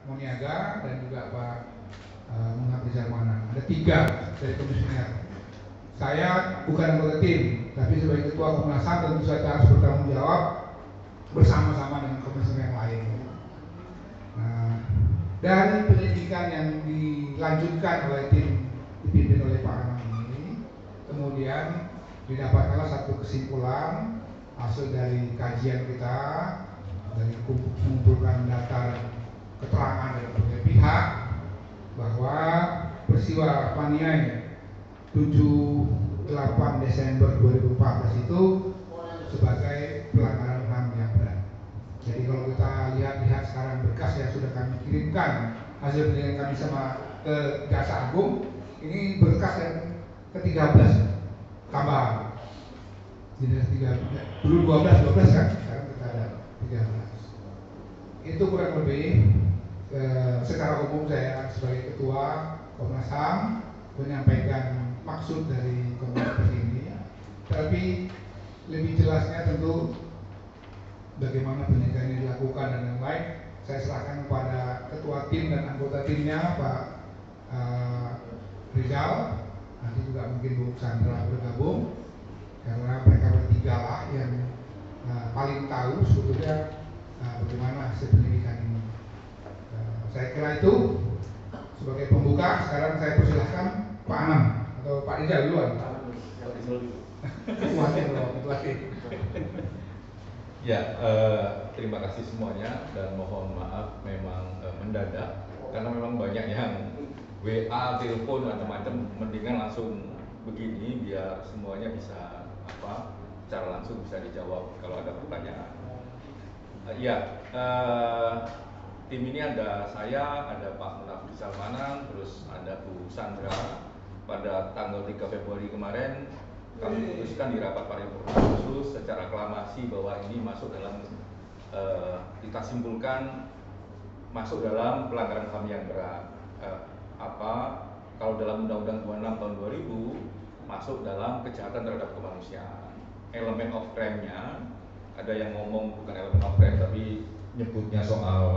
Moniaga dan juga Pak Muhammad Rizal Manan. Ada 3 dari komisioner. Saya bukan anggota tim, tapi sebagai ketua Komnas HAM tentu saja harus bertanggung jawab bersama-sama dengan komisioner yang lain. Nah, dari penyelidikan yang dilanjutkan oleh tim dipimpin oleh Pak Anam ini, kemudian didapatkanlah satu kesimpulan hasil dari kajian kita, dari mengumpulkan data keterangan dari berbagai pihak, bahwa peristiwa Paniai 7-8 Desember 2014 itu sebagai pelanggaran HAM yang berat. Jadi kalau kita lihat sekarang berkas yang sudah kami kirimkan hasil penelitian kami sama ke Jaksa Agung, ini berkas yang ke-13 tambahan. Jadi 3 dulu 12 kan, sekarang kita ada 13. Itu kurang lebih secara umum saya sebagai ketua Komnas HAM menyampaikan maksud dari komnas ini. Tapi lebih jelasnya tentu bagaimana penelitian ini dilakukan dan yang lain saya serahkan kepada ketua tim dan anggota timnya Pak Rizal. Nanti juga mungkin Bu Sandra bergabung, karena mereka bertiga lah yang paling tahu sebetulnya bagaimana hasil penelitian ini. Saya kira itu sebagai pembuka. Sekarang saya persilahkan Pak Anam atau Pak Rizal duluan. Ya, terima kasih semuanya dan mohon maaf memang mendadak karena memang banyak yang WA, telepon, macam-macam. Mendingan langsung begini biar semuanya bisa secara langsung bisa dijawab kalau ada pertanyaan. Tim ini ada saya, ada Pak Muhammad Rizal Manan, terus ada Bu Sandra. Pada tanggal 3 Februari kemarin kami putuskan di rapat paripurna khusus secara aklamasi bahwa ini masuk dalam kita simpulkan masuk dalam pelanggaran HAM yang berat. Kalau dalam Undang-Undang 26 tahun 2000 masuk dalam kejahatan terhadap kemanusiaan. Elemen of crime-nya ada yang ngomong bukan elemen of crime tapi nyebutnya soal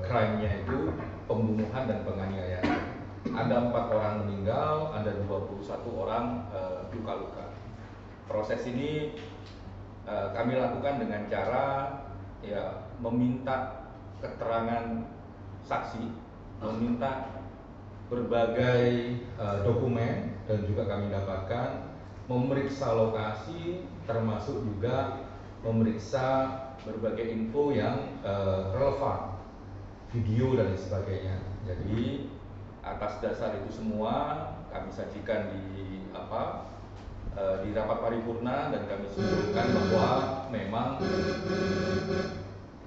crime-nya itu pembunuhan dan penganiayaan. Ada 4 orang meninggal, ada 21 orang luka-luka. Proses ini kami lakukan dengan cara meminta keterangan saksi, meminta berbagai dokumen dan juga kami dapatkan, memeriksa lokasi, termasuk juga memeriksa berbagai info yang relevan, video dan sebagainya. Jadi atas dasar itu semua kami sajikan di rapat paripurna dan kami simpulkan bahwa memang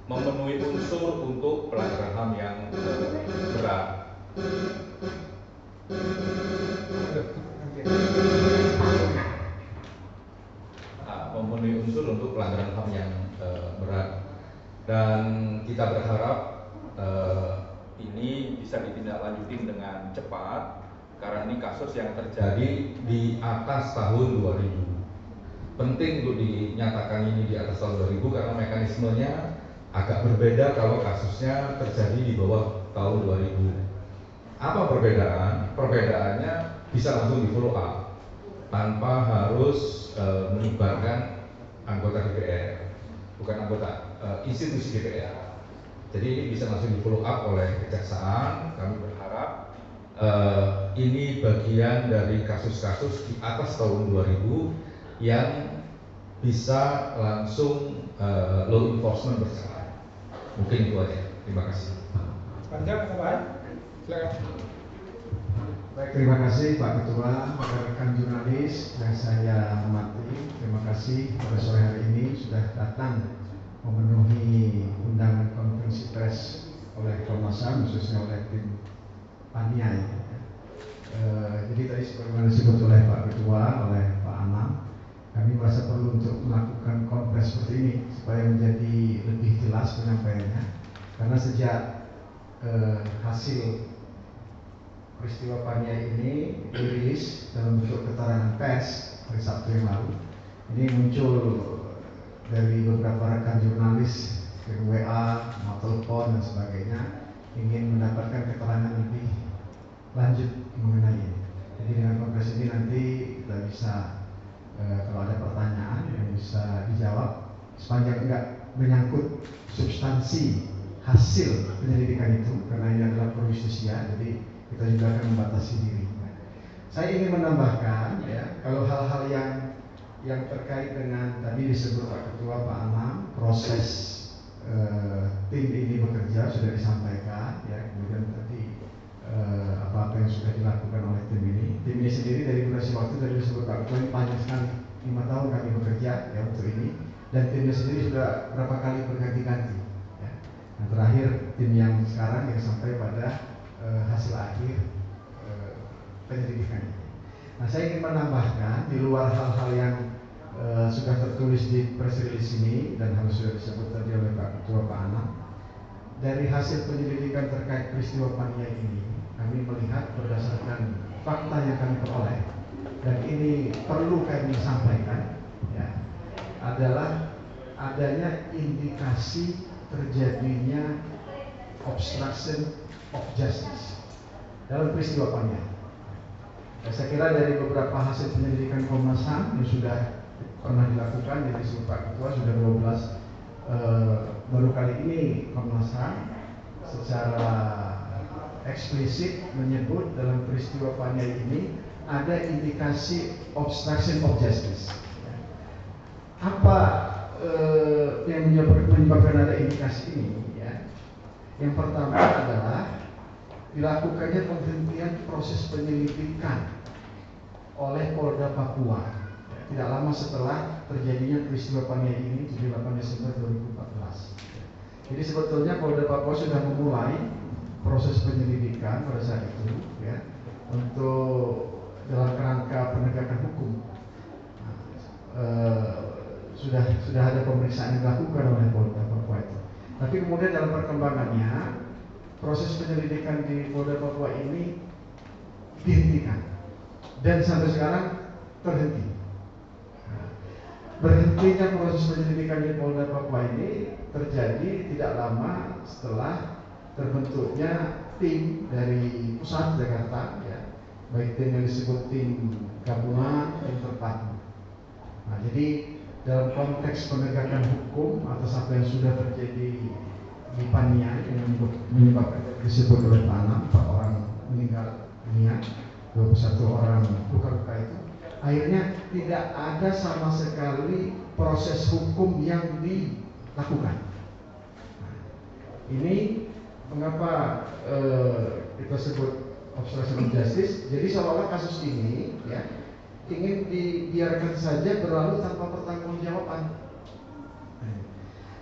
memenuhi unsur untuk pelanggaran HAM yang berat. Memenuhi unsur untuk pelanggaran HAM yang berat, dan kita berharap ini bisa ditindaklanjuti dengan cepat karena ini kasus yang terjadi di atas tahun 2000. Penting untuk dinyatakan ini di atas tahun 2000 karena mekanismenya agak berbeda kalau kasusnya terjadi di bawah tahun 2000. Apa perbedaan? Perbedaannya bisa langsung di follow up tanpa harus melibatkan anggota DPR, bukan anggota institusi DPR. Jadi ini bisa langsung di follow up oleh kejaksaan. Kami berharap ini bagian dari kasus-kasus di atas tahun 2000 yang bisa langsung law enforcement berjalan. Mungkin itu aja. Terima kasih. Panjang tambahan? Silakan. Baik, terima kasih Pak Ketua, rekan jurnalis yang saya hormati. Terima kasih pada sore hari ini sudah datang memenuhi undangan konferensi pers oleh Komnas HAM, khususnya oleh tim Paniai. Jadi tadi sebagaimana disebut oleh Pak Ketua, oleh Pak Anam, kami merasa perlu untuk melakukan konferensi seperti ini supaya menjadi lebih jelas penyampaiannya. Karena sejak hasil peristiwa Paniai ini dirilis dalam bentuk keterangan pers hari Sabtu yang lalu, ini muncul dari beberapa rekan jurnalis dari WA telepon dan sebagainya, ingin mendapatkan keterangan lebih lanjut mengenai ini. Jadi dengan kongres ini nanti kita bisa kalau ada pertanyaan yang bisa dijawab sepanjang enggak menyangkut substansi hasil penyelidikan itu, karena ini adalah proyustisia, jadi kita juga akan membatasi diri. Saya ingin menambahkan ya, kalau hal-hal yang terkait dengan tadi disebut Pak Ketua, Pak Anam, proses tim ini bekerja sudah disampaikan ya, kemudian tadi apa-apa yang sudah dilakukan oleh tim ini. Tim ini sendiri dari durasi waktu dari disebut Pak Ketua ini panjang sekali, 5 tahun kami bekerja ya untuk ini, dan timnya sendiri sudah berapa kali berganti-ganti. Ya. Nah, terakhir tim yang sekarang yang sampai pada hasil akhir penyelidikan ini. Nah, saya ingin menambahkan di luar hal-hal yang sudah tertulis di press release ini dan harus sudah disebut tadi oleh Pak Ketua, Pak Anam, dari hasil penyelidikan terkait peristiwa Paniai ini, kami melihat berdasarkan fakta yang kami peroleh dan ini perlu kami sampaikan ya, adalah adanya indikasi terjadinya obstruction of justice dalam peristiwa Paniai. Saya kira dari beberapa hasil penyelidikan Komnas HAM yang sudah pernah dilakukan, jadi Pak Ketua sudah 12, baru kali ini Komnas HAM secara eksplisit menyebut dalam peristiwa Paniai ini ada indikasi obstruction of justice. Apa yang menyebabkan ada indikasi ini? Ya. Yang pertama adalah dilakukannya penghentian proses penyelidikan oleh Polda Papua tidak lama setelah terjadinya peristiwa Paniai ini 78 Desember 2014. Jadi sebetulnya Polda Papua sudah memulai proses penyelidikan pada saat itu ya, untuk dalam kerangka penegakan hukum. Sudah ada pemeriksaan yang dilakukan oleh Polda Papua itu. Tapi kemudian dalam perkembangannya proses penyelidikan di Polda Papua ini dihentikan dan sampai sekarang terhenti. Berhentinya proses penyelidikan di Polda Papua ini terjadi tidak lama setelah terbentuknya tim dari pusat Jakarta, ya, baik tim yang disebut tim gabungan, tim terpadu. Nah, jadi dalam konteks penegakan hukum atas apa yang sudah terjadi di Paniai yang menyebabkan disebut oleh Pak Anam, 4 orang meninggal dunia, 21 orang luka-luka itu, akhirnya tidak ada sama sekali proses hukum yang dilakukan. Nah, ini mengapa kita sebut obstruction of justice. Jadi seolah-olah kasus ini ya ingin dibiarkan saja berlalu tanpa pertanggungjawaban.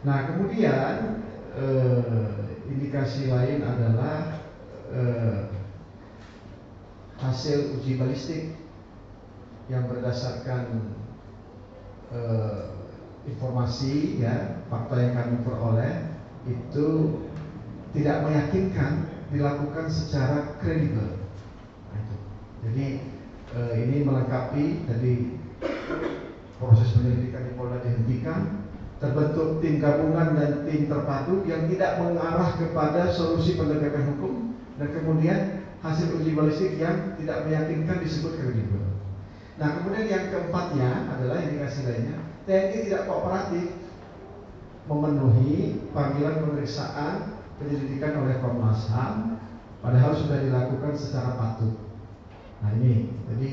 Nah, kemudian indikasi lain adalah hasil uji balistik yang berdasarkan informasi ya, fakta yang kami peroleh itu tidak meyakinkan dilakukan secara kredibel. Nah, jadi ini melengkapi tadi proses penyelidikan di Polda dihentikan, terbentuk tim gabungan dan tim terpadu yang tidak mengarah kepada solusi penegakan hukum, dan kemudian hasil uji balistik yang tidak meyakinkan disebut kredibel. Nah, kemudian yang keempatnya adalah indikasi lainnya, TNI tidak kooperatif memenuhi panggilan pemeriksaan penyelidikan oleh Komnas HAM, padahal sudah dilakukan secara patut. Nah, ini jadi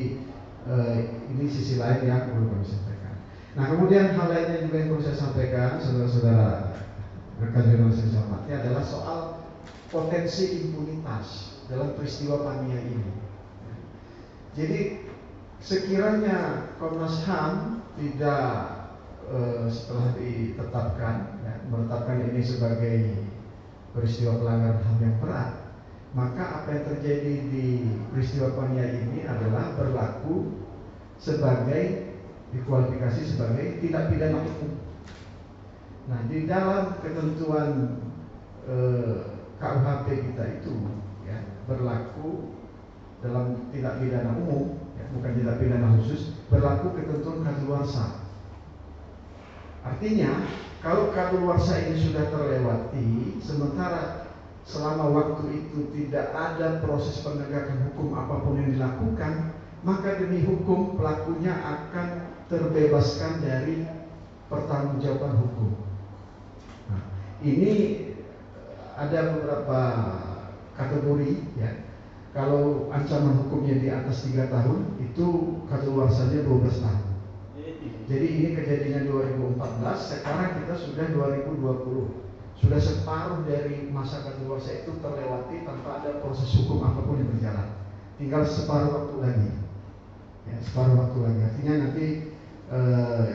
ini sisi lain yang perlu kami sampaikan. Nah, kemudian hal lainnya juga yang perlu saya sampaikan, saudara-saudara rekan jurnalis yang saya hormati, adalah soal potensi impunitas dalam peristiwa Paniai ini. Jadi sekiranya Komnas HAM tidak setelah ditetapkan ya, menetapkan ini sebagai peristiwa pelanggaran HAM yang berat, maka apa yang terjadi di peristiwa Paniai ini adalah berlaku sebagai dikualifikasi sebagai tindak pidana umum. Nah, di dalam ketentuan KUHP kita itu ya, berlaku dalam tindak pidana umum ya, bukan tindak pidana khusus, berlaku ketentuan kadaluarsa. Artinya Kalau kadaluarsa ini sudah terlewati, sementara selama waktu itu tidak ada proses penegakan hukum apapun yang dilakukan, maka demi hukum pelakunya akan terbebaskan dari pertanggungjawaban hukum. Nah, ini ada beberapa kategori ya. Kalau ancaman hukumnya di atas 3 tahun, itu kadaluarsanya 12 tahun. Jadi ini kejadiannya 2014, sekarang kita sudah 2020. Sudah separuh dari masa kadaluarsa itu terlewati tanpa ada proses hukum apapun yang berjalan. Tinggal separuh waktu lagi. Ya, separuh waktu lagi. Artinya nanti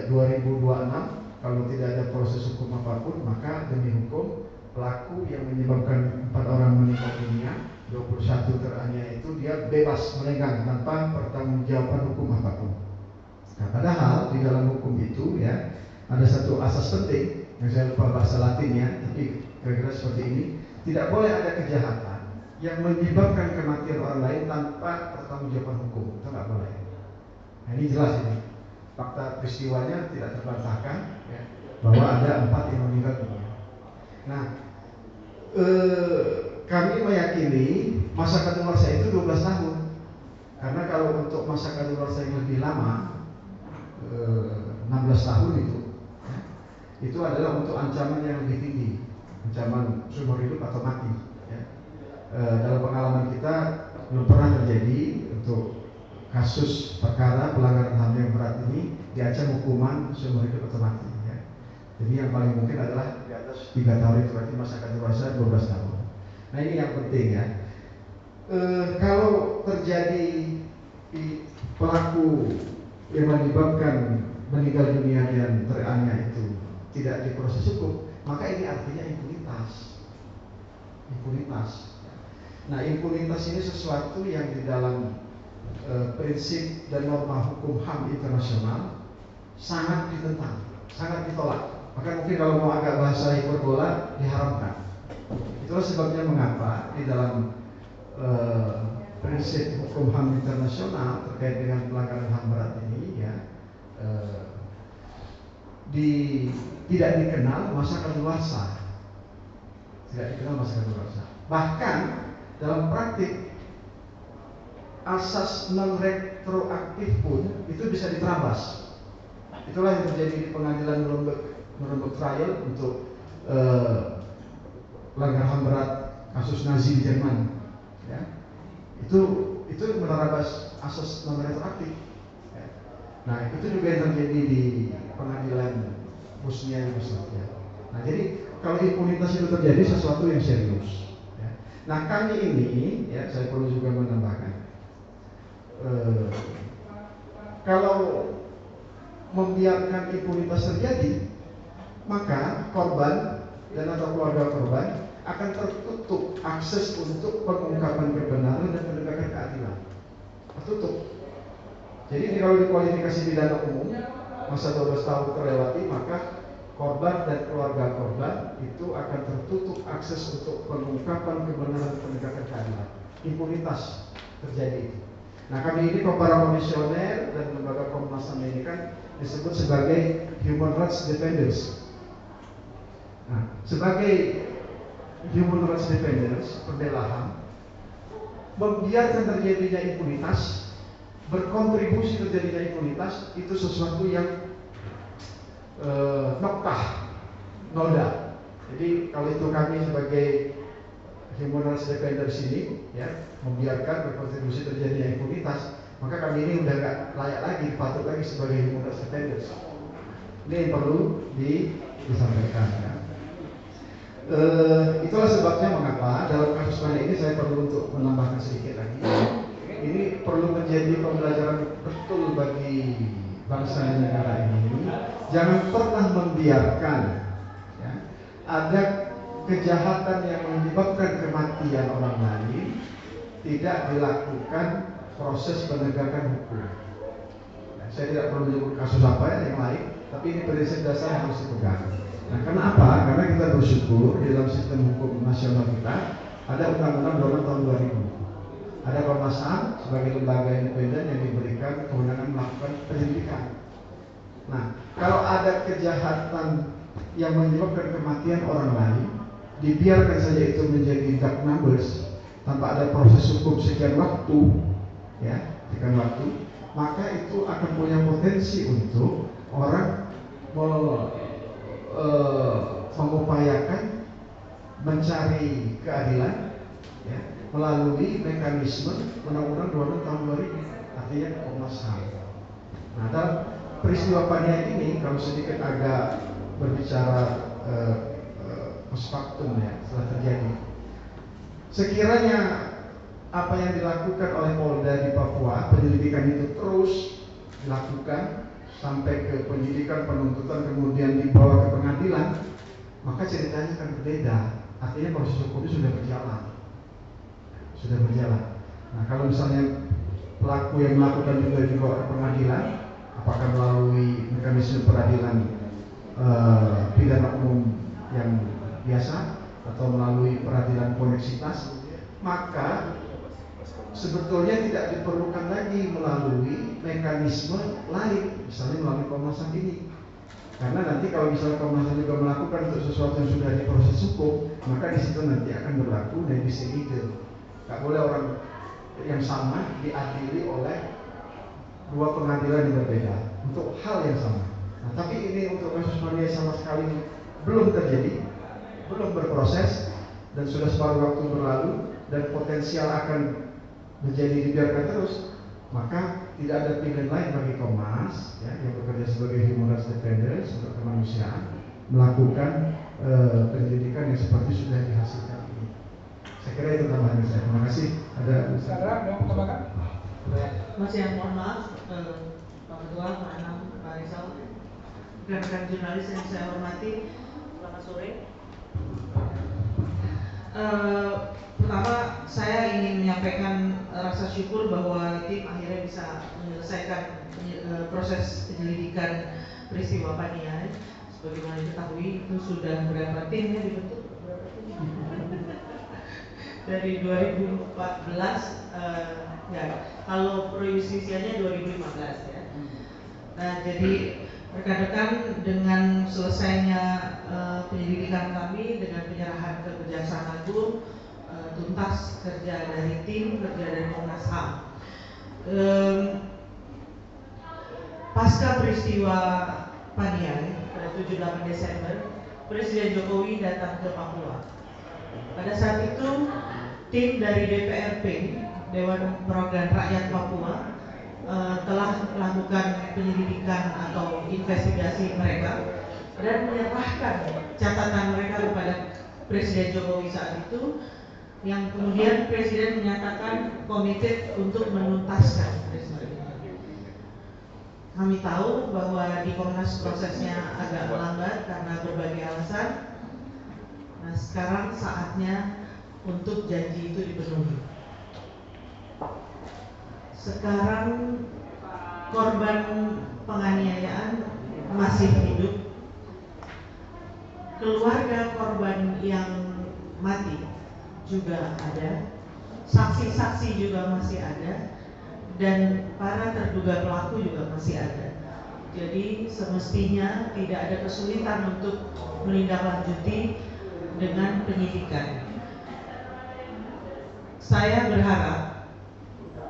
2026 kalau tidak ada proses hukum apapun, maka demi hukum pelaku yang menyebabkan 4 orang meninggal dunia, 21 teraniaya itu dia bebas melenggang tanpa pertanggungjawaban hukum apapun. Nah, padahal di dalam hukum itu ya ada satu asas penting yang saya lupa bahasa Latinnya, tapi kira-kira seperti ini: tidak boleh ada kejahatan yang menyebabkan kematian orang lain tanpa pertanggungjawaban hukum. Itu nggak boleh. Nah, ini jelas ini. Fakta peristiwanya tidak terbantahkan ya, bahwa ada 4 yang meninggal dunia. Nah, kami meyakini masa kadaluarsa itu 12 tahun. Karena kalau untuk masa kadaluarsa yang lebih lama, 16 tahun itu adalah untuk ancaman yang lebih tinggi, ancaman seumur hidup atau mati ya. Dalam pengalaman kita belum pernah terjadi untuk kasus perkara pelanggaran HAM yang berat ini diancam hukuman seumur hidup atau mati ya. Jadi yang paling mungkin adalah di atas 3 tahun, itu berarti masa kadaluarsa 12 tahun. Nah, ini yang penting ya. Kalau terjadi pelaku yang menyebabkan meninggal dunia dan teraniaya itu tidak diproses hukum, maka ini artinya impunitas. Impunitas. Nah, impunitas ini sesuatu yang di dalam prinsip dan norma hukum HAM internasional sangat ditentang, sangat ditolak. Maka mungkin kalau mau agak bahasa hiperbola, diharamkan. Itulah sebabnya mengapa di dalam prinsip hukum HAM internasional terkait dengan pelanggaran HAM berat ini ya, tidak dikenal masa kadaluarsa. Tidak dikenal masa kadaluarsa. Bahkan dalam praktik asas non retroaktif pun itu bisa diterabas. Itulah yang terjadi di pengadilan Nuremberg trial untuk pelanggaran HAM berat kasus Nazi di Jerman. Ya. Itu menerabas asas non retroaktif. Ya. Nah, itu juga yang terjadi di pengadilan Bosnia Yugoslavia. Nah, jadi kalau impunitas itu terjadi sesuatu yang serius. Ya. Nah, kami ini, ya, saya perlu juga menambahkan, kalau membiarkan impunitas terjadi, maka korban dan atau keluarga korban akan tertutup akses untuk pengungkapan kebenaran dan penegakan keadilan. Tertutup. Jadi ini kalau dikualifikasi pidana umum, masa 12 tahun terlewati, maka korban dan keluarga korban itu akan tertutup akses untuk pengungkapan kebenaran dan penegakan keadilan. Impunitas terjadi. Nah, kami ini para komisioner dan lembaga Komnas HAM ini kan disebut sebagai human rights defenders. Nah, sebagai human rights defenders, pembela HAM, membiarkan terjadinya impunitas, berkontribusi terjadinya impunitas, itu sesuatu yang noda. Jadi kalau itu kami sebagai human rights defenders ini ya, membiarkan berkontribusi terjadinya impunitas, maka kami ini udah gak layak lagi, patut lagi sebagai human rights defenders. Ini yang perlu disampaikan ya. Itulah sebabnya mengapa dalam kasus banyak ini saya perlu untuk menambahkan sedikit lagi. Ini perlu menjadi pembelajaran betul bagi bangsa dan negara ini. Jangan pernah membiarkan ya, ada kejahatan yang menyebabkan kematian orang lain tidak dilakukan proses penegakan hukum. Nah, saya tidak perlu menyebut kasus apa ya, yang lain, tapi ini prinsip dasar yang harus dipegang. Nah, kenapa? Karena kita bersyukur di dalam sistem hukum nasional kita ada Undang-Undang 22 tahun 2000. Ada Komnas HAM sebagai lembaga independen yang diberikan kewenangan melakukan penyelidikan. Nah, kalau ada kejahatan yang menyebabkan kematian orang lain dibiarkan saja itu menjadi dark numbers tanpa ada proses hukum sekian waktu, ya, sekian waktu, maka itu akan punya potensi untuk orang mengupayakan mencari keadilan, ya, melalui mekanisme Undang-Undang 26 tahun 2000, artinya Komnas HAM. Nah, dalam peristiwa Paniai ini, kalau sedikit agak berbicara post factum, ya, setelah terjadi, sekiranya apa yang dilakukan oleh Polda di Papua, penyelidikan itu terus dilakukan sampai ke penyidikan, penuntutan, kemudian dibawa ke pengadilan, maka ceritanya akan berbeda. Artinya proses hukumnya sudah berjalan. Nah, kalau misalnya pelaku yang melakukan juga dibawa ke pengadilan, apakah melalui mekanisme peradilan pidana umum yang biasa atau melalui peradilan koneksitas, maka sebetulnya tidak diperlukan lagi melalui mekanisme lain, misalnya melalui Komnas HAM ini. Karena nanti kalau misalnya Komnas HAM juga melakukan untuk sesuatu yang sudah diproses hukum, maka di situ nanti akan berlaku nebis in idem. Tidak boleh orang yang sama diadili oleh dua pengadilan yang berbeda untuk hal yang sama. Nah, tapi ini untuk kasus Paniai sama sekali belum terjadi, belum berproses, dan sudah separuh waktu berlalu dan potensial akan menjadi dibiarkan terus, maka tidak ada pilihan lain bagi Komnas, ya, yang bekerja sebagai human rights defenders untuk kemanusiaan, melakukan penyelidikan yang seperti sudah dihasilkan ini. Saya kira itu tambahan saya. Terima kasih. Ada Sandra, mau tambahkan? Mas, yang mohon maaf, Pak Ketua, Pak Anam, Pak Rizal, rekan-rekan jurnalis yang saya hormati, selamat sore. Pertama, saya ingin menyampaikan rasa syukur bahwa tim akhirnya bisa menyelesaikan proses penyelidikan peristiwa Paniai. Sebagaimana diketahui, itu sudah berapa tim yang dibentuk? Dari 2014, ya, kalau pro justisianya 2015, ya. Nah, jadi rekan-rekan, dengan selesainya penyelidikan kami, dengan penyerahan ke Kejaksaan Agung, tuntas kerja dari tim, kerja dari Komnas HAM. Pasca peristiwa Paniai pada 7-8 Desember, Presiden Jokowi datang ke Papua. Pada saat itu, tim dari DPRP, Dewan Perwakilan Rakyat Papua, telah melakukan penyelidikan atau investigasi mereka dan menyerahkan catatan mereka kepada Presiden Jokowi saat itu, yang kemudian Presiden menyatakan komited untuk menuntaskan peristiwa ini. Kami tahu bahwa di Komnas prosesnya agak lambat karena berbagai alasan. Nah, sekarang saatnya untuk janji itu dipenuhi. Sekarang korban penganiayaan masih hidup, keluarga korban yang mati juga ada, saksi-saksi juga masih ada, dan para terduga pelaku juga masih ada. Jadi semestinya tidak ada kesulitan untuk menindaklanjuti dengan penyidikan. Saya berharap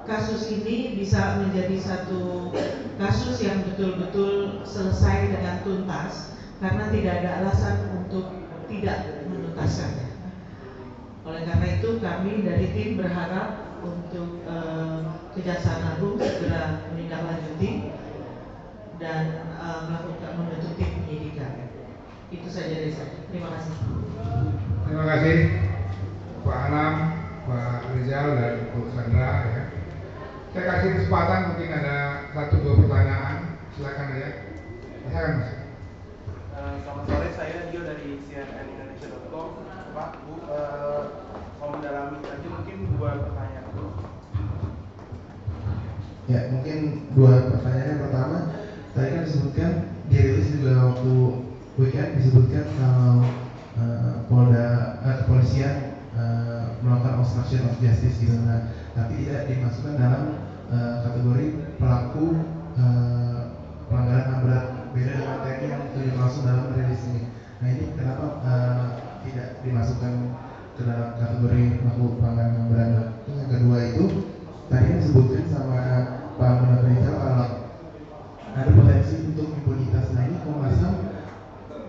kasus ini bisa menjadi satu kasus yang betul-betul selesai dengan tuntas, karena tidak ada alasan untuk tidak menuntaskannya. Oleh karena itu, kami dari tim berharap untuk Kejaksaan Agung segera menindaklanjuti dan melakukan membentuk tim penyidikan. Itu saja dari saya. Terima kasih. Terima kasih Pak Anam, Pak Rizal, dan Bu Sandra, ya. Saya kasih kesempatan, mungkin ada 1-2 pertanyaan. Silakan aja. Silakan, Mas. Selamat sore, saya Dio dari cnnindonesia.com. Pak, Bu, mau mendalami aja mungkin 2 pertanyaan dulu. Ya, mungkin 2 pertanyaan. Yang pertama, tadi kan disebutkan dirilis juga waktu weekend disebutkan kalau kepolisian melakukan obstruction of justice gitu, tapi tidak dimasukkan dalam kategori pelaku pelanggaran HAM berat beda dengan TNI yang 7 kasus dalam rilis ini. Nah ini kenapa tidak dimasukkan ke dalam kategori melakukan pelanggaran yang berat? Terus yang kedua itu tadi yang disebutkan sama Pak Menteri kalau ada potensi untuk impunitas. Nah ini Komnas HAM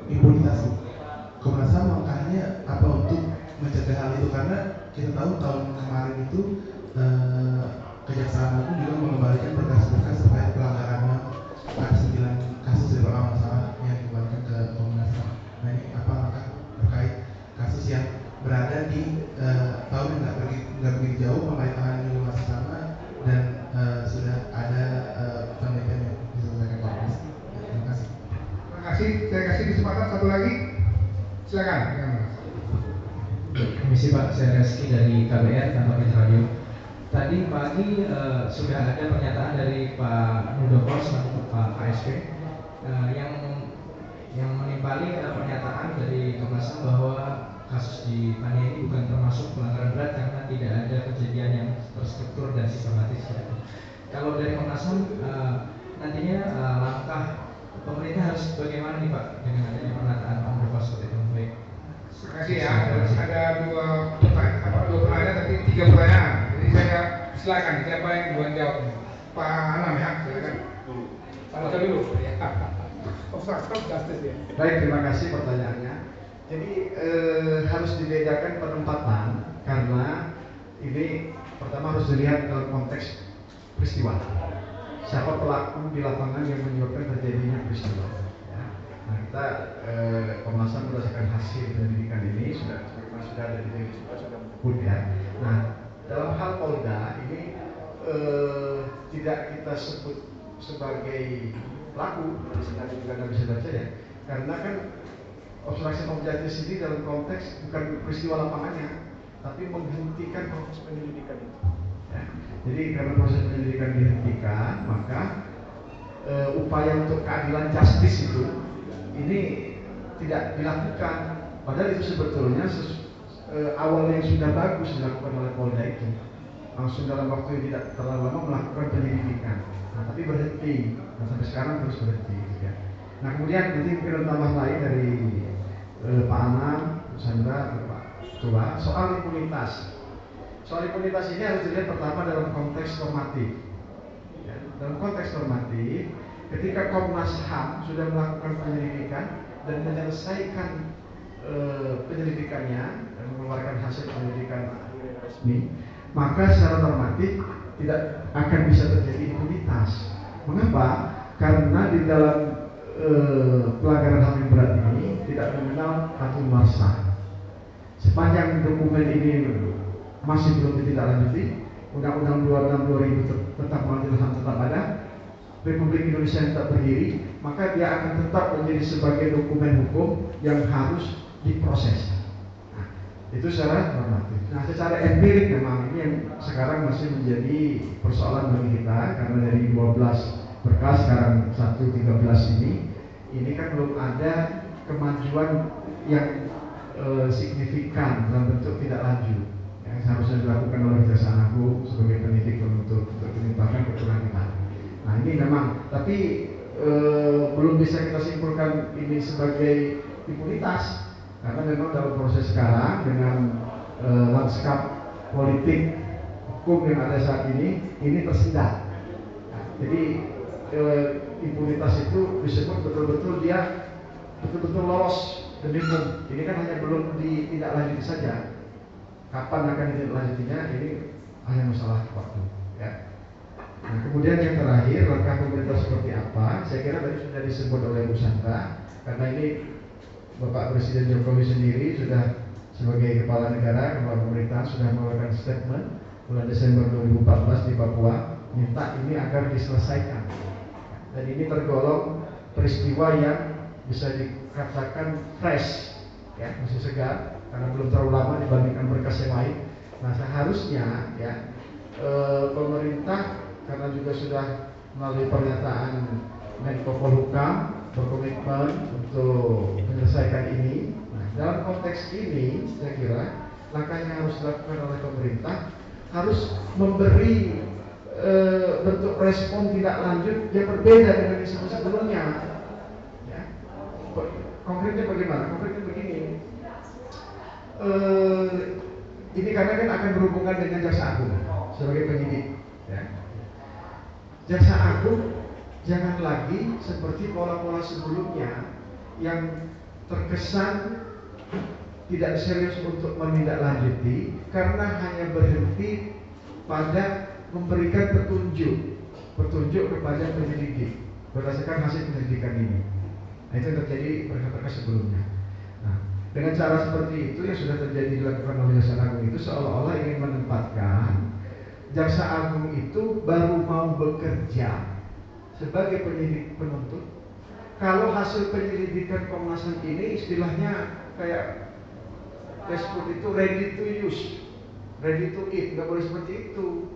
impunitas. Komnas HAM langkahnya apa untuk mencegah hal itu, karena kita tahu tahun kemarin itu Kejaksaan Agung juga mengembalikan berkas-berkas terkait pelanggaran ada 9 kasus dari orang masalah yang dikembalikan ke Komnas HAM. Nah ini apa langkah terkait kasus yang berada di tahun yang nggak begitu jauh, pemerintahan juga masih sama dan sudah ada penelitian yang diselesaikan Komnas. Terima kasih. Terima kasih. Saya kasih kesempatan satu lagi. Silakan. Komisi Pak, saya Reski dari KBR Kantor Berita Radio. Tadi pagi sudah ada pernyataan dari Pak Muldoko selaku Pak KSP yang menimpali pernyataan dari Komnas HAM bahwa kasus di Pania ini bukan termasuk pelanggaran berat karena tidak ada kejadian yang terstruktur dan sistematis. Kalau dari Komnas HAM nantinya langkah pemerintah harus bagaimana nih Pak dengan adanya pernyataan Pak Muldoko seperti itu? Baik. Terima kasih ya. Ada dua pertanyaan tapi 3 pertanyaan. Jadi saya silakan siapa yang duluan jawab. Pak Anam ya, silakan. Pak Anam dulu. Ya. Baik, terima kasih pertanyaannya. Jadi harus dibedakan penempatan karena ini pertama harus dilihat dalam konteks peristiwa. Siapa pelaku di lapangan yang menyebabkan terjadinya peristiwa. Ya. Nah kita Komnas HAM berdasarkan hasil penyelidikan ini sudah ada di disebut ya. Nah dalam hal Polda ini tidak kita sebut sebagai pelaku, sebenarnya juga nggak bisa baca ya, karena kan obstruction of justice ini dalam konteks bukan peristiwa lapangannya, tapi menghentikan proses penyelidikan itu. Ya. Jadi karena proses penyelidikan dihentikan, maka upaya untuk keadilan justice itu ini tidak dilakukan. Padahal itu sebetulnya awal yang sudah bagus dilakukan oleh Polda itu, langsung dalam waktu yang tidak terlalu lama melakukan penyelidikan. Nah, tapi berhenti, nah, sampai sekarang terus berhenti. Ya. Nah kemudian nanti mungkin tambah lain dari Pak Anam, Sandra, Pak Tua soal impunitas. Soal impunitas ini harus dilihat pertama dalam konteks normatif. Ya, dalam konteks normatif, ketika Komnas HAM sudah melakukan penyelidikan dan menyelesaikan penyelidikannya dan mengeluarkan hasil penyelidikan resmi, maka secara normatif tidak akan bisa terjadi impunitas. Mengapa? Karena di dalam pelanggaran HAM yang berat ini tidak mengenal hakim warsah. Sepanjang dokumen ini masih belum ditindaklanjuti, Undang-Undang 26 2000 tentang pengadilan HAM tetap ada, Republik Indonesia yang tetap berdiri, maka dia akan tetap menjadi sebagai dokumen hukum yang harus diproses. Nah, itu secara normatif. Nah, secara empirik memang ini yang sekarang masih menjadi persoalan bagi kita karena dari 12 berkas sekarang 113 ini kan belum ada kemajuan yang signifikan dalam bentuk tidak lanjut yang seharusnya dilakukan oleh Kejaksaan Agung sebagai penyidik untuk menimbulkan kecurangan. Nah ini memang, tapi belum bisa kita simpulkan ini sebagai impunitas karena memang dalam proses sekarang dengan lanskap politik hukum yang ada saat ini tersendat. Nah, jadi impunitas itu disebut betul-betul dia betul-betul lolos demi hukum. Ini kan hanya belum ditindaklanjuti saja. Kapan akan ditindaklanjutinya ini hanya masalah waktu. Ya. Nah kemudian yang terakhir langkah pemerintah seperti apa? Saya kira tadi sudah disebut oleh Bu Sandra. Karena ini Bapak Presiden Jokowi sendiri sudah sebagai kepala negara, kepala pemerintahan sudah mengeluarkan statement bulan Desember 2014 di Papua minta ini agar diselesaikan. Dan ini tergolong peristiwa yang bisa dikatakan fresh, ya masih segar karena belum terlalu lama dibandingkan berkas yang lain. Nah seharusnya ya pemerintah karena juga sudah melalui pernyataan Menko Polhukam berkomitmen untuk menyelesaikan ini. Nah, dalam konteks ini saya kira langkah yang harus dilakukan oleh pemerintah harus memberi bentuk respon tidak lanjut yang berbeda dengan yang sebelumnya. Konkretnya bagaimana? Konkretnya begini. Ini karena kan akan berhubungan dengan Jaksa Agung sebagai penyidik. Ya. Jaksa Agung jangan lagi seperti pola-pola sebelumnya yang terkesan tidak serius untuk menindaklanjuti karena hanya berhenti pada memberikan petunjuk kepada penyelidik berdasarkan hasil penyelidikan ini. Nah, itu yang terjadi pada sebelumnya. Nah, dengan cara seperti itu yang sudah terjadi dilakukan oleh Jaksa Agung itu seolah-olah ingin menempatkan Jaksa Agung itu baru mau bekerja sebagai penyidik penuntut kalau hasil penyelidikan Komnas HAM ini istilahnya kayak Facebook itu ready to use, ready to eat, nggak boleh seperti itu.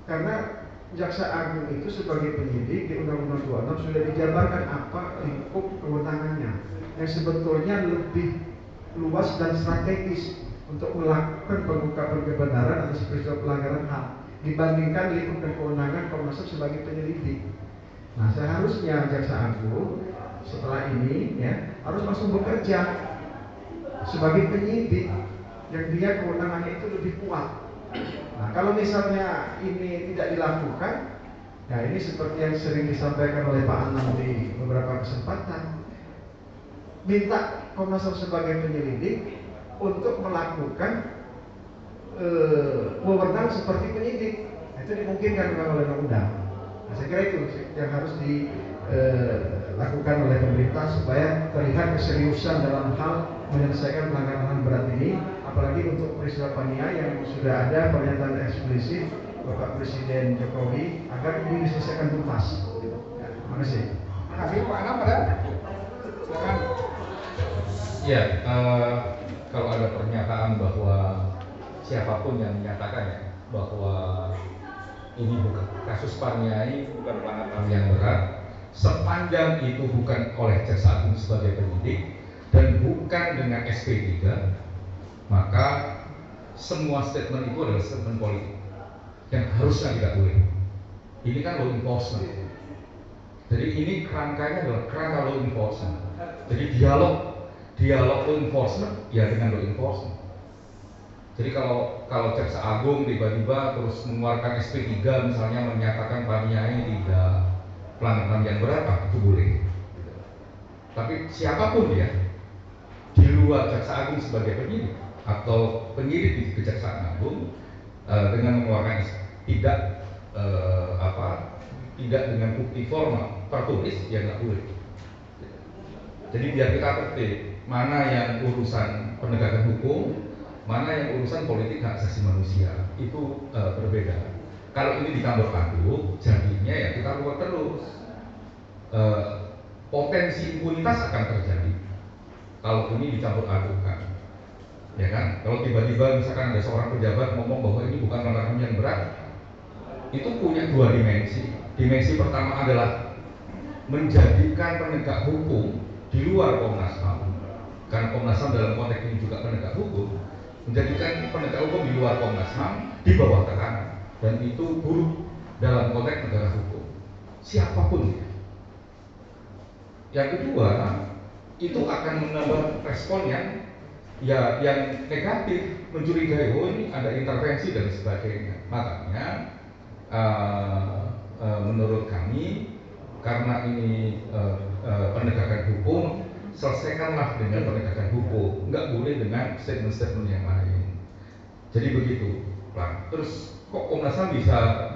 Karena Jaksa Agung itu sebagai penyidik di Undang-Undang 26 sudah dijabarkan apa lingkup kewenangannya yang sebetulnya lebih luas dan strategis untuk melakukan pengungkapan kebenaran atas peristiwa pelanggaran HAM dibandingkan lingkup dan kewenangan Komnas HAM sebagai penyelidik. Nah, seharusnya Jaksa Agung setelah ini ya harus langsung bekerja sebagai penyidik yang dia kewenangannya itu lebih kuat. Nah, kalau misalnya ini tidak dilakukan, ya ini seperti yang sering disampaikan oleh Pak Anam di beberapa kesempatan, minta Komnas HAM sebagai penyelidik untuk melakukan wewenang seperti penyidik. Nah, itu dimungkinkan oleh undang-undang. Nah, saya kira itu yang harus dilakukan oleh pemerintah supaya terlihat keseriusan dalam hal menyelesaikan pelanggaran HAM berat ini, apalagi untuk peristiwa Pania yang sudah ada pernyataan eksplisit Bapak Presiden Jokowi agar ini diselesaikan tuntas. Ya, terima kasih. Terima kasih Pak Anam, ada? Silakan. Ya, kalau ada pernyataan bahwa siapapun yang menyatakannya bahwa ini bukan kasus Paniai, bukan pelanggaran HAM yang berat, sepanjang itu bukan oleh Jaksa Agung sebagai penyidik dan bukan dengan SP3, maka semua statement itu adalah statement politik yang harusnya tidak boleh. Ini kan law enforcement. Jadi ini kerangkanya adalah kerangka law enforcement. Jadi dialog law enforcement ya dengan law enforcement. Jadi kalau Jaksa Agung tiba-tiba terus mengeluarkan SP3 misalnya menyatakan Paniai tidak pelanggaran HAM yang berat, itu boleh. Tapi siapapun dia di luar Jaksa Agung sebagai penyidik atau penyidik di Kejaksaan Agung dengan mengeluarkan tidak dengan bukti formal tertulis ya nggak boleh. Jadi biar kita tertib mana yang urusan penegakan hukum, mana yang urusan politik hak asasi manusia itu berbeda. Kalau ini dicampur aduk, jadinya ya kita buat terus potensi impunitas akan terjadi. Kalau ini dicampur adukkan, ya kan? Kalau tiba-tiba misalkan ada seorang pejabat ngomong bahwa ini bukan pelanggaran yang berat, itu punya dua dimensi. Dimensi pertama adalah menjadikan penegak hukum di luar Komnas HAM, karena Komnas HAM dalam konteks ini juga penegak hukum, menjadikan penegak hukum di luar Komnas HAM di bawah tekanan, dan itu buruk dalam konteks negara hukum siapapun dia. Yang kedua, itu akan menambah respon yang negatif, mencurigai, oh ini ada intervensi dan sebagainya. Makanya menurut kami karena ini penegakan hukum, selesaikanlah dengan penegakan hukum, nggak boleh dengan statement-statement yang lain. Jadi begitu, Pak. Terus kok Komnas HAM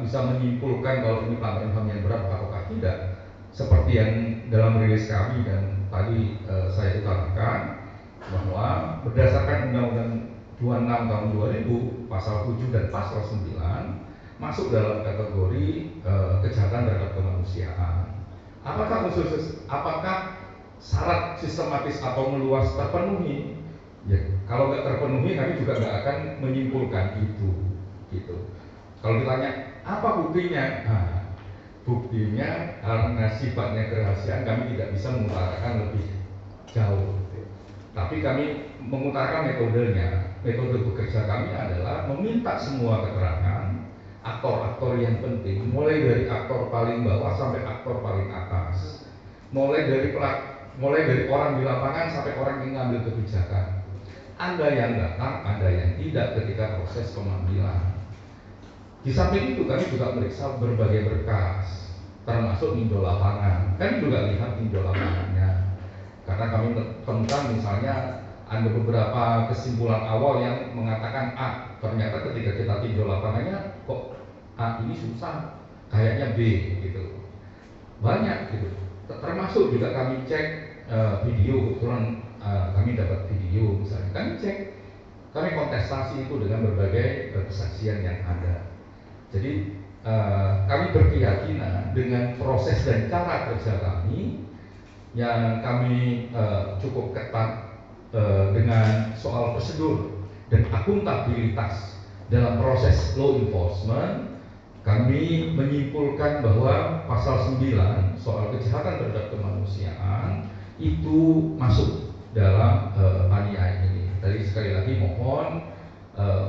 bisa menyimpulkan kalau ini pelanggaran HAM yang berat ataukah tidak? Seperti yang dalam rilis kami dan tadi saya utarakan bahwa berdasarkan Undang-Undang 26 tahun 2000 pasal 7 dan pasal 9 masuk dalam kategori kejahatan terhadap kemanusiaan. Apakah syarat sistematis atau meluas terpenuhi? Ya, kalau nggak terpenuhi kami juga nggak akan menyimpulkan itu. Gitu. Kalau ditanya apa buktinya? Nah, buktinya karena sifatnya kerahasiaan kami tidak bisa mengutarakan lebih jauh. Tapi kami mengutarakan metodenya. Metode bekerja kami adalah meminta semua keterangan aktor-aktor yang penting, mulai dari aktor paling bawah sampai aktor paling atas, mulai dari mulai dari orang di lapangan sampai orang yang ngambil kebijakan. Ada yang datang, ada yang tidak ketika proses pengambilan. Di samping itu kami juga meriksa berbagai berkas, termasuk ninjau lapangan. Kami juga lihat ninjau lapangannya, karena kami temukan misalnya ada beberapa kesimpulan awal yang mengatakan A, ternyata ketika kita tinjau lapangannya kok A ini susah, kayaknya B gitu. Banyak gitu. Termasuk juga kami cek video, kebetulan kami dapat video misalnya, kami kontestasi itu dengan berbagai kesaksian yang ada. Jadi kami berkeyakinan dengan proses dan cara kerja kami yang kami cukup ketat dengan soal prosedur dan akuntabilitas dalam proses law enforcement. Kami menyimpulkan bahwa pasal 9 soal kejahatan terhadap kemanusiaan itu masuk dalam paniai ini. Tadi sekali lagi mohon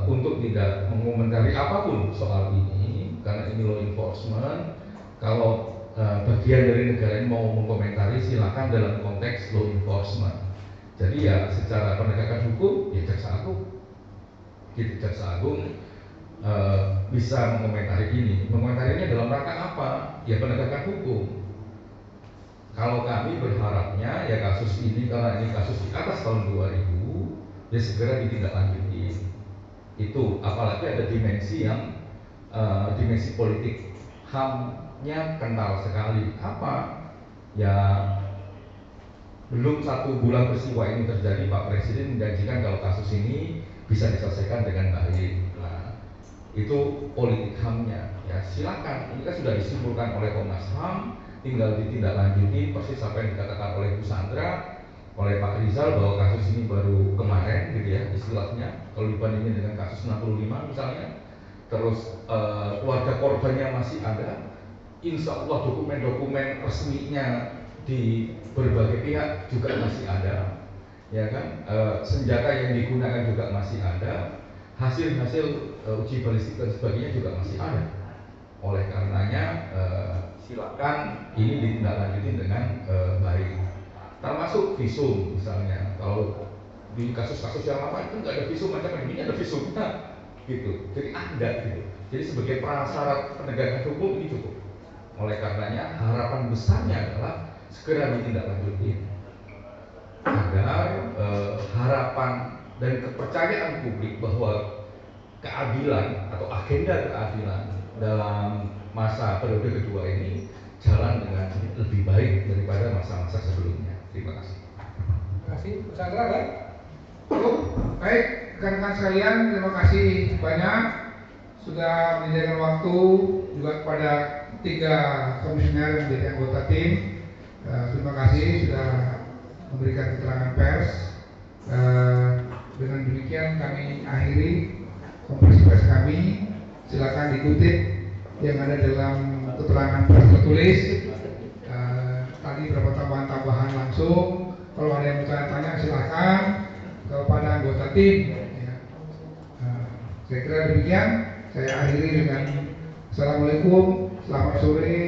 untuk tidak mengomentari apapun soal ini, karena ini law enforcement. Kalau bagian dari negara ini mau mengomentari, silakan dalam konteks law enforcement. Jadi ya secara penegakan hukum ya Jaksa Agung, gitu, Jaksa Agung bisa mengomentari ini. Mengomentarinya dalam rangka apa? Ya penegakan hukum. Kalau kami berharapnya ya kasus ini, karena ini kasus di atas tahun 2000, ya segera ditindaklanjuti. Itu apalagi ada dimensi yang dimensi politik HAM-nya kental sekali. Apa? Ya belum 1 bulan peristiwa ini terjadi, Pak Presiden menjanjikan kalau kasus ini bisa diselesaikan dengan baik. Itu politik HAM-nya, ya silakan. Ini kan sudah disimpulkan oleh Komnas HAM, tinggal ditindaklanjuti persis apa yang dikatakan oleh Bu Sandra, oleh Pak Rizal, bahwa kasus ini baru kemarin gitu ya istilahnya, kalau dibandingin dengan kasus 65 misalnya. Terus keluarga korbannya masih ada, insya Allah dokumen-dokumen resminya di berbagai pihak juga masih ada, ya kan, senjata yang digunakan juga masih ada, hasil-hasil uji balistik dan sebagainya juga masih ada. Oleh karenanya silakan ini ditindaklanjuti dengan baik, termasuk visum misalnya. Kalau di kasus-kasus yang lama itu nggak ada visum, macam ini ada visumnya gitu. Jadi ada gitu. Jadi sebagai prasyarat penegakan hukum ini cukup. Oleh karenanya harapan besarnya adalah segera ditindaklanjuti agar harapan dan kepercayaan publik bahwa keadilan atau agenda keadilan dalam masa periode kedua ini jalan dengan lebih baik daripada masa-masa sebelumnya. Terima kasih. Terima kasih, Bu Sandra kan? Baik, rekan-rekan sekalian, terima kasih banyak sudah menyediakan waktu, juga kepada 3 komisioner yang menjadi anggota tim. Terima kasih sudah memberikan keterangan pers. Dengan demikian kami akhiri konferensi pers kami. Silakan dikutip yang ada dalam keterangan pers tertulis. Tadi beberapa tambahan langsung. Kalau ada yang bertanya-tanya silakan kepada anggota tim. Ya. Saya kira demikian. Saya akhiri dengan Assalamualaikum, selamat sore.